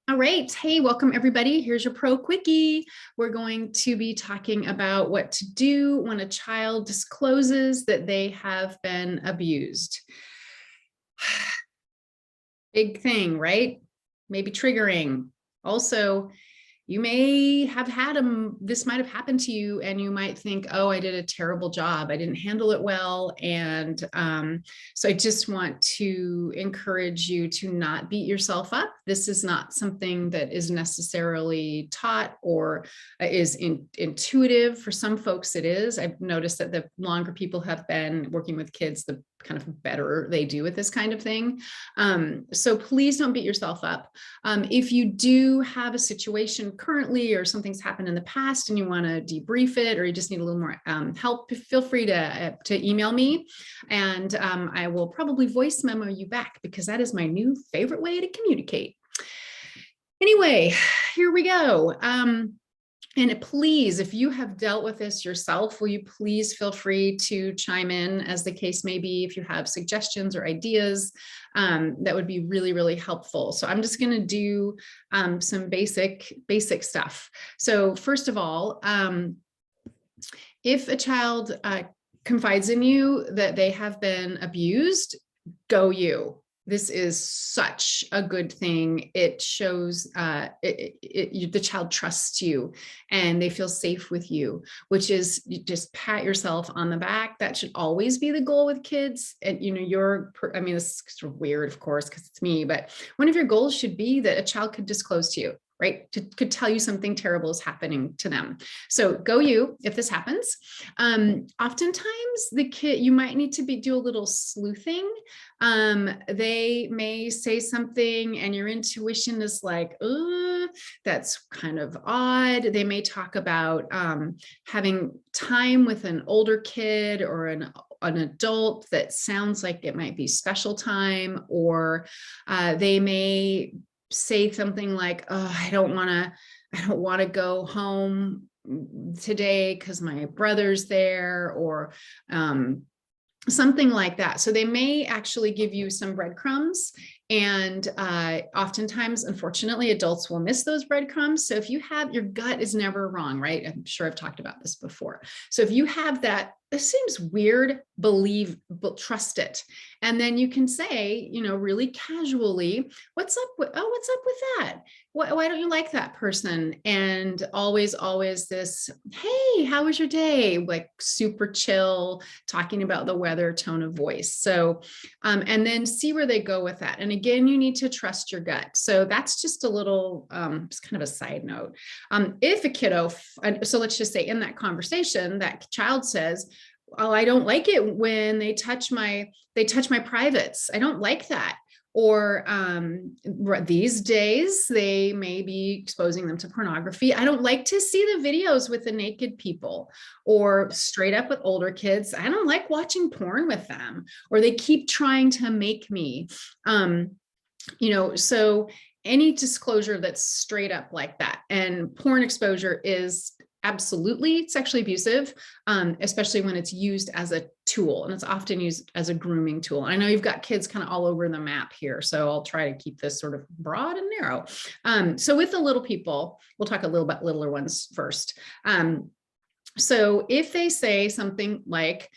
All right. Hey, welcome everybody. Here's your pro quickie. We're going to be talking about what to do when a child discloses that they have been abused. Big thing, right? Maybe triggering. Also, you may have had this might have happened to you and you might think, oh, I did a terrible job. I didn't handle it well. And so I just want to encourage you to not beat yourself up. This is not something that is necessarily taught or is intuitive. For some folks, it is. I've noticed that the longer people have been working with kids, the kind of better they do with this kind of thing. So please don't beat yourself up. If you do have a situation currently or something's happened in the past and you want to debrief it, or you just need a little more help, feel free to email me, and I will probably voice memo you back, because that is my new favorite way to communicate. Anyway, here we go. And please, if you have dealt with this yourself, will you please feel free to chime in, as the case may be, if you have suggestions or ideas. That would be really, really helpful. So I'm just going to do some basic stuff. So first of all, if a child confides in you that they have been abused, go you. This is such a good thing. It shows the child trusts you and they feel safe with you, which is, you just pat yourself on the back. That should always be the goal with kids. And, you know, I mean, this is sort of weird, of course, because it's me, but one of your goals should be that a child could disclose to you, right? Could tell you something terrible is happening to them. So go you, if this happens. Oftentimes the kid, you might need to do a little sleuthing. They may say something and your intuition is like, that's kind of odd. They may talk about having time with an older kid or an adult that sounds like it might be special time, or they may say something like, oh, I don't want to go home today because my brother's there, or something like that. So they may actually give you some breadcrumbs, and oftentimes, unfortunately, adults will miss those breadcrumbs. So if you have, your gut is never wrong, right? I'm sure I've talked about this before. So if you have that, this seems weird, but trust it. And then you can say, you know, really casually, what's up with that? Why don't you like that person? And always this, hey, how was your day? Like super chill, talking about the weather, tone of voice. So, and then see where they go with that. And again, you need to trust your gut. So that's just a little, just kind of a side note. If a kiddo, so let's just say in that conversation, that child says, oh, I don't like it when they touch my privates. I don't like that. Or these days, they may be exposing them to pornography. I don't like to see the videos with the naked people, or straight up with older kids. I don't like watching porn with them, or they keep trying to make me, you know, so any disclosure that's straight up like that. And porn exposure is absolutely sexually abusive, especially when it's used as a tool, and it's often used as a grooming tool. I know you've got kids kind of all over the map here, so I'll try to keep this sort of broad and narrow. So with the little people, we'll talk a little about littler ones first. So if they say something like,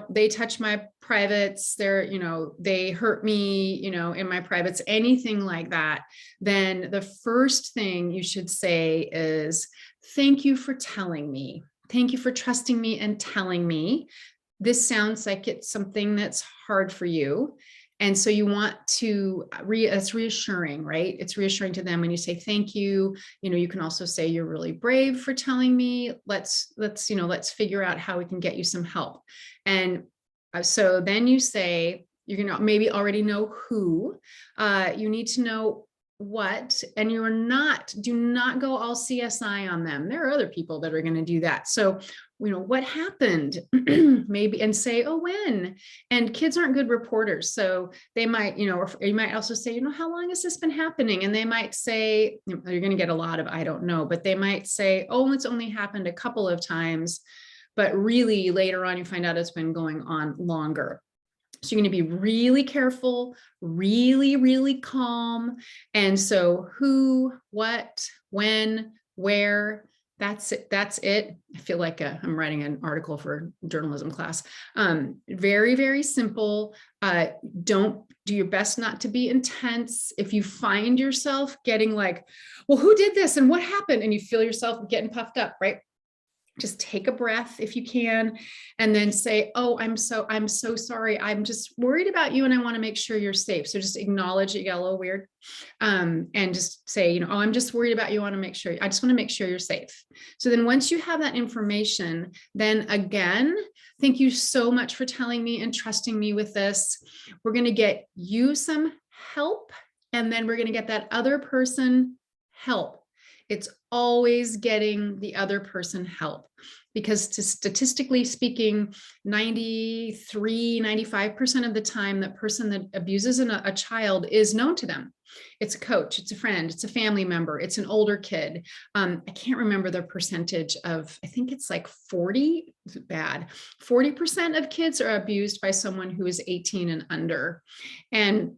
they touch my privates, they hurt me, in my privates, anything like that, then the first thing you should say is, thank you for telling me. Thank you for trusting me and telling me. This sounds like it's something that's hard for you. And so you want to, it's reassuring, right? It's reassuring to them when you say, thank you. You can also say, you're really brave for telling me. Let's figure out how we can get you some help. And so then you say, you're going to maybe already know who, you need to know what, and do not go all CSI on them. There are other people that are going to do that. So, what happened, maybe, and say, oh, when. And kids aren't good reporters. So they might, or you might also say, how long has this been happening? And they might say, you're going to get a lot of, I don't know, but they might say, oh, it's only happened a couple of times, but really later on, you find out it's been going on longer. So you're going to be really careful, really, really calm. And so who, what, when, where, that's it. That's it. I feel like I'm writing an article for journalism class. Very, very simple. Don't do your best not to be intense. If you find yourself getting like, well, who did this and what happened? And you feel yourself getting puffed up, right? Just take a breath if you can, and then say, oh, I'm so sorry. I'm just worried about you and I want to make sure you're safe. So just acknowledge it, get a little weird. And just say, oh, I'm just worried about you. I just want to make sure you're safe. So then once you have that information, then again, thank you so much for telling me and trusting me with this. We're going to get you some help, and then we're going to get that other person help. It's always getting the other person help, because statistically speaking, 93-95% of the time, that person that abuses a child is known to them. It's a coach, it's a friend, it's a family member, it's an older kid. I can't remember the percentage of, I think it's like 40%, 40% of kids are abused by someone who is 18 and under. And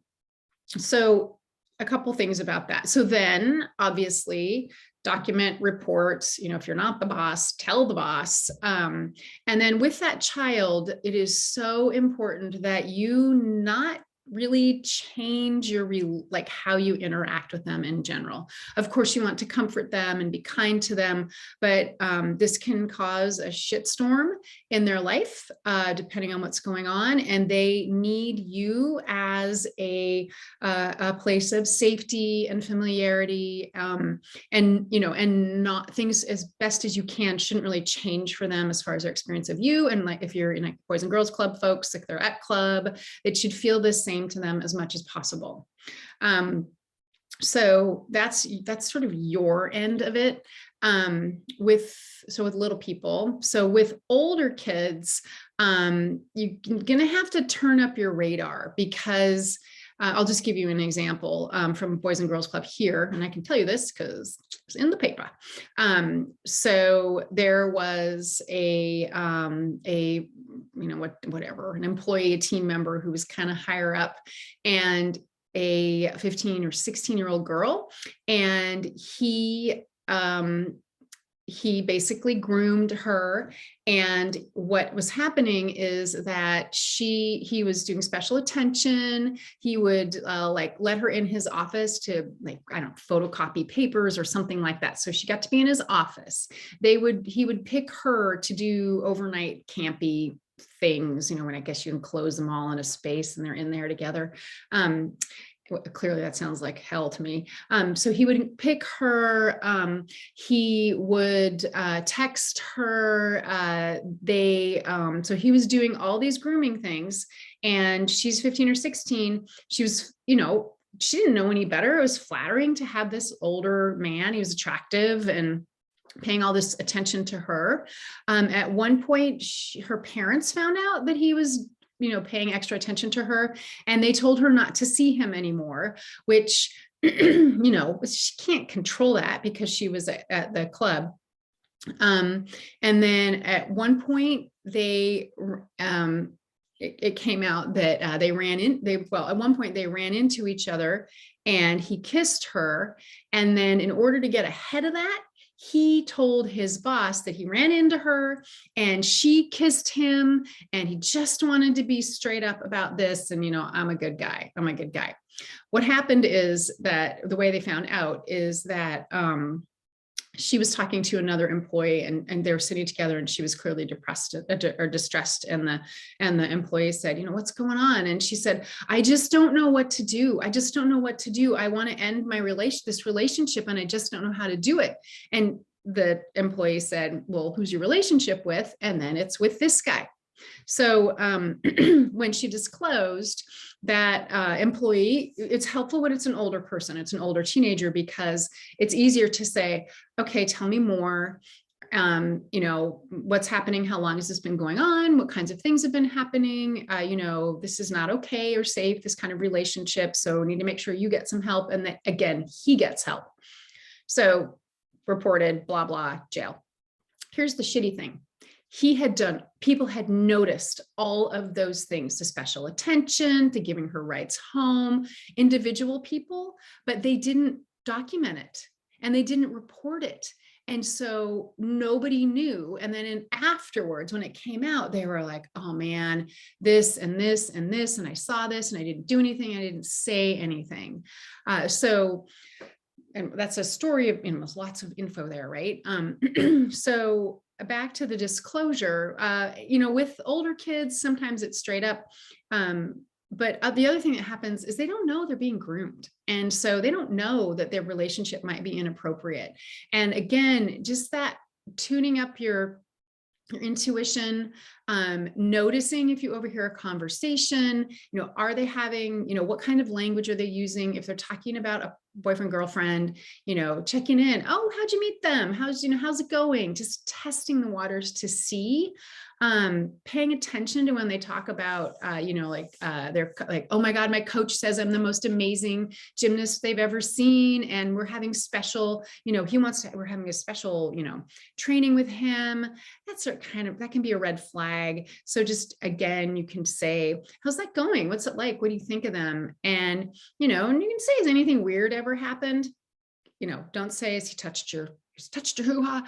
so a couple things about that. So then obviously document reports, if you're not the boss, tell the boss. And then with that child, it is so important that you not really change your like how you interact with them in general. Of course, you want to comfort them and be kind to them, but this can cause a shitstorm in their life, depending on what's going on, and they need you as a place of safety and familiarity, and not things as best as you can shouldn't really change for them as far as their experience of you. And like if you're in a Boys and Girls Club folks, if they're at club, it should feel the same to them as much as possible. So that's sort of your end of it. With little people. So with older kids, you're gonna have to turn up your radar, because I'll just give you an example from Boys and Girls Club here, and I can tell you this because it's in the paper. So there was an employee, a team member who was kind of higher up, and a 15 or 16-year-old girl, and he basically groomed her. And what was happening is that he was doing special attention. He would let her in his office to photocopy papers or something like that. So she got to be in his office. He would pick her to do overnight campy things, when I guess you can close them all in a space and they're in there together. Clearly that sounds like hell to me. So he would pick her, he would text her, so he was doing all these grooming things, and she's 15 or 16. She was, she didn't know any better. It was flattering to have this older man. He was attractive and paying all this attention to her. At one point, her parents found out that he was paying extra attention to her, and they told her not to see him anymore, which, she can't control that because she was at the club. And then at one point it came out that at one point they ran into each other, and he kissed her. And then in order to get ahead of that, he told his boss that he ran into her and she kissed him, and he just wanted to be straight up about this. And, I'm a good guy. What happened is that the way they found out is that she was talking to another employee, and they were sitting together, and she was clearly depressed or distressed. And the employee said, what's going on? And she said, I just don't know what to do. I want to end this relationship, and I just don't know how to do it. And the employee said, well, who's your relationship with? And then it's with this guy. So when she disclosed that employee, it's helpful when it's an older person, it's an older teenager, because it's easier to say, okay, tell me more. What's happening? How long has this been going on? What kinds of things have been happening? This is not okay or safe, this kind of relationship. So we need to make sure you get some help. And that, again, he gets help. So reported, blah, blah, jail. Here's the shitty thing. people had noticed all of those things, to special attention, to giving her rides home, individual people, but they didn't document it and they didn't report it. And so nobody knew. And then afterwards, when it came out, they were like, oh man, this and this and this, and I saw this and I didn't do anything. I didn't say anything. And that's a story of, there's lots of info there, right? So back to the disclosure, with older kids, sometimes it's straight up. But the other thing that happens is they don't know they're being groomed. And so they don't know that their relationship might be inappropriate. And again, just that tuning up your intuition, noticing if you overhear a conversation, are they having, what kind of language are they using? If they're talking about a boyfriend, girlfriend, checking in, oh, how'd you meet them? How's it going? Just testing the waters to see, paying attention to when they talk about, they're like, oh my God, my coach says I'm the most amazing gymnast they've ever seen. And we're having special, we're having a special, training with him. That can be a red flag. So just, again, you can say, how's that going? What's it like? What do you think of them? And, and you can say, has anything weird ever happened? Don't say, has he touched your hoo-ha?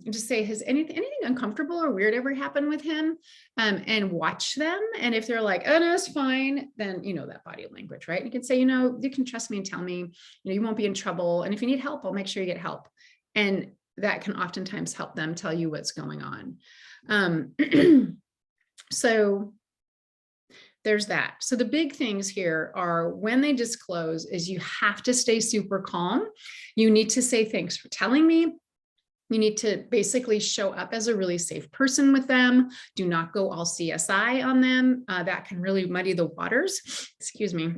Just say, has anything uncomfortable or weird ever happened with him? And watch them. And if they're like, oh no, it's fine, then that body language, right? You can say, you can trust me and tell me, you won't be in trouble. And if you need help, I'll make sure you get help. And that can oftentimes help them tell you what's going on. So there's that. So the big things here are, when they disclose, is you have to stay super calm. You need to say, thanks for telling me. You need to basically show up as a really safe person with them. Do not go all CSI on them. That can really muddy the waters. Excuse me.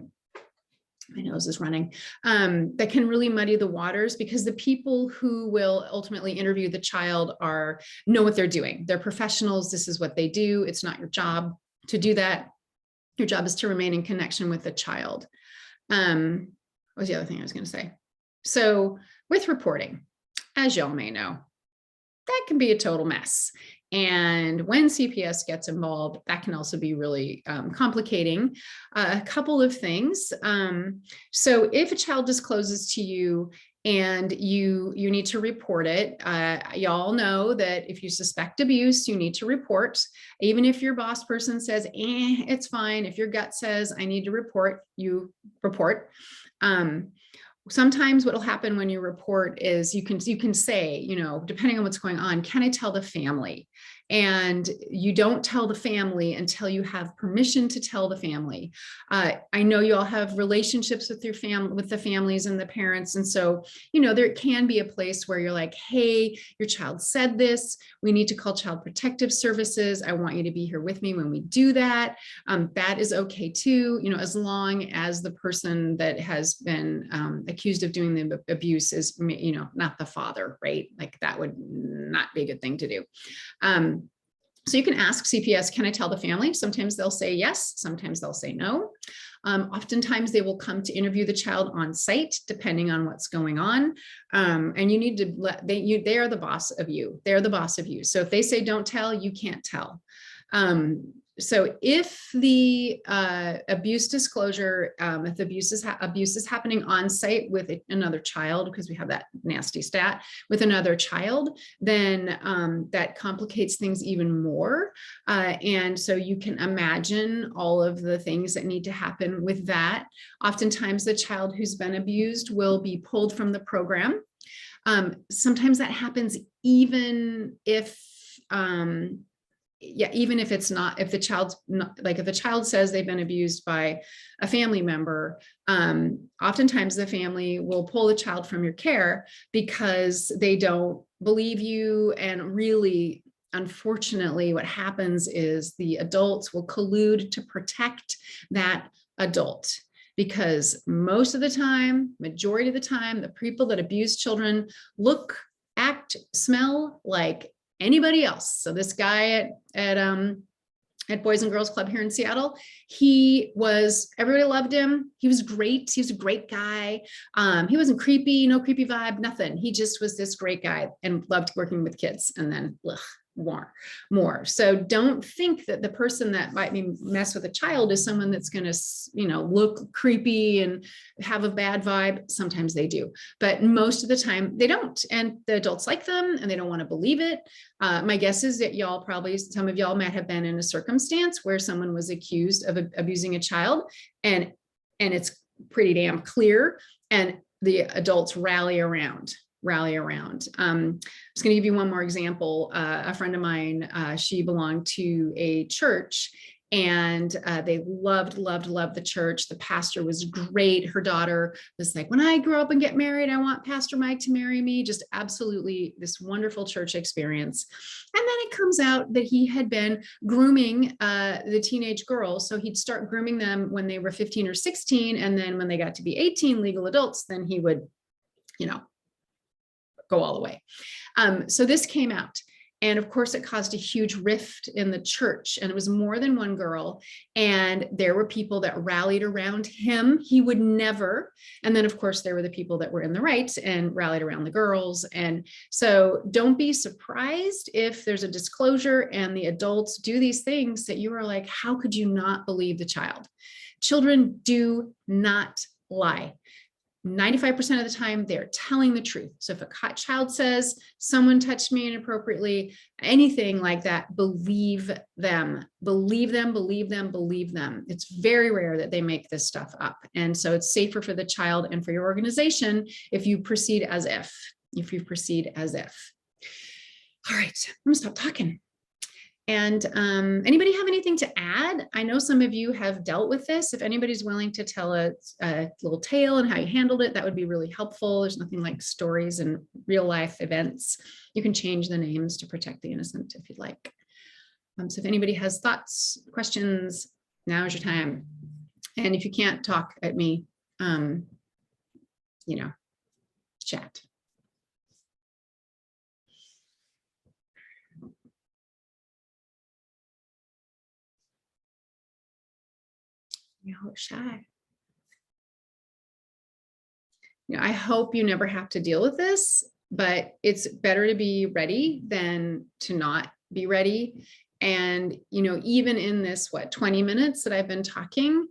My nose is running. That can really muddy the waters, because the people who will ultimately interview the child know what they're doing. They're professionals. This is what they do. It's not your job to do that. Your job is to remain in connection with the child. What was the other thing I was going to say? So with reporting, as y'all may know, that can be a total mess. And when CPS gets involved, that can also be really complicating. A couple of things. So if a child discloses to you and you need to report it, y'all know that if you suspect abuse, you need to report. Even if your boss person says, it's fine. If your gut says, I need to report, you report. Sometimes what will happen when you report is you can say, depending on what's going on, can I tell the family? And you don't tell the family until you have permission to tell the family. I know you all have relationships with your family, with the families and the parents. And so, there can be a place where you're like, hey, your child said this. We need to call Child Protective Services. I want you to be here with me when we do that. That is okay too, as long as the person that has been accused of doing the abuse is, not the father, right? Like that would not be a good thing to do. So you can ask CPS, can I tell the family? Sometimes they'll say yes, sometimes they'll say no. Oftentimes they will come to interview the child on site, depending on what's going on. And you need to they are the boss of you. They're the boss of you. So if they say don't tell, you can't tell. So if the abuse disclosure, if the abuse is happening on site with another child, because we have that nasty stat with another child, then that complicates things even more. And so you can imagine all of the things that need to happen with that. Oftentimes the child who's been abused will be pulled from the program. Sometimes that happens even if even if it's not, if the child's not, like if the child says they've been abused by a family member, oftentimes the family will pull the child from your care because they don't believe you. And really, unfortunately, what happens is the adults will collude to protect that adult. Because most of the time, majority of the time, the people that abuse children look, act, smell like anybody else. So this guy at Boys and Girls Club here in Seattle, everybody loved him. He was great. He was a great guy. He wasn't creepy, no creepy vibe, nothing. He just was this great guy and loved working with kids. And then, more. So don't think that the person that might be mess with a child is someone that's going to, look creepy and have a bad vibe. Sometimes they do, but most of the time they don't. And the adults like them and they don't want to believe it. My guess is that some of y'all might have been in a circumstance where someone was accused of abusing a child, and it's pretty damn clear, and the adults rally around. I'm just going to give you one more example. A friend of mine, she belonged to a church, and they loved the church. The pastor was great. Her daughter was like, when I grow up and get married, I want Pastor Mike to marry me. Just absolutely this wonderful church experience. And then it comes out that he had been grooming the teenage girls. So he'd start grooming them when they were 15 or 16. And then when they got to be 18, legal adults, then he would, go all the way. So this came out. And of course, it caused a huge rift in the church, and it was more than one girl. And there were people that rallied around him. He would never. And then, of course, there were the people that were in the right and rallied around the girls. And so don't be surprised if there's a disclosure and the adults do these things that you are like, how could you not believe the child? Children do not lie. 95% of the time, they're telling the truth. So if a child says, someone touched me inappropriately, anything like that, believe them. It's very rare that they make this stuff up. And so it's safer for the child and for your organization if you proceed as if. All right, I'm gonna stop talking. And anybody have anything to add? I know some of you have dealt with this. If anybody's willing to tell a little tale and how you handled it, that would be really helpful. There's nothing like stories and real life events. You can change the names to protect the innocent if you'd like. So if anybody has thoughts, questions, now is your time. And if you can't talk at me, chat. Y'all are shy. I hope you never have to deal with this, but it's better to be ready than to not be ready. And, even in this, 20 minutes that I've been talking,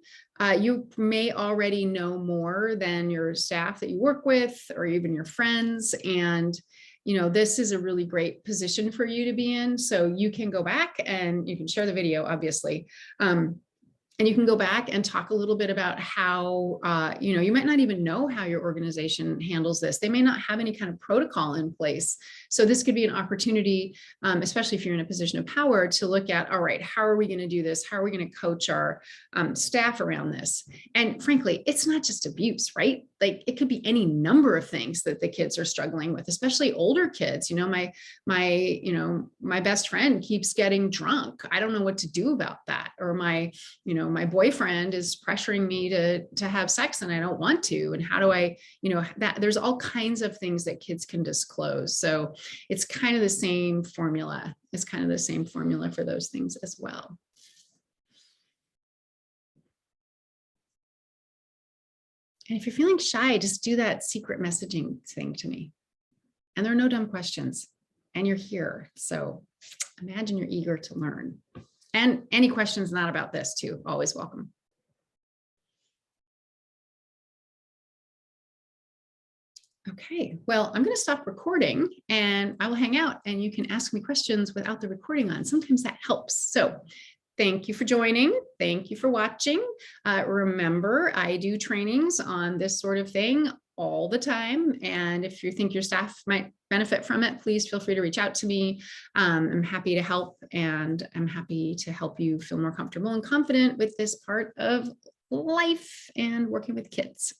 you may already know more than your staff that you work with or even your friends. And this is a really great position for you to be in. So you can go back and you can share the video, obviously. And you can go back and talk a little bit about how, you might not even know how your organization handles this. They may not have any kind of protocol in place. So this could be an opportunity, especially if you're in a position of power, to look at, all right, how are we going to do this? How are we going to coach our staff around this? And frankly, it's not just abuse, right? Like it could be any number of things that the kids are struggling with, especially older kids. My best friend keeps getting drunk. I don't know what to do about that. Or my boyfriend is pressuring me to have sex and I don't want to. And how do I, that there's all kinds of things that kids can disclose. So it's kind of the same formula. It's kind of the same formula for those things as well. And if you're feeling shy, just do that secret messaging thing to me. And there are no dumb questions. And you're here. So imagine you're eager to learn. And any questions not about this too, always welcome. Okay, well, I'm going to stop recording and I will hang out and you can ask me questions without the recording on. Sometimes that helps. So thank you for joining. Thank you for watching. Remember, I do trainings on this sort of thing all the time. And if you think your staff might benefit from it, please feel free to reach out to me. I'm happy to help, and I'm happy to help you feel more comfortable and confident with this part of life and working with kids.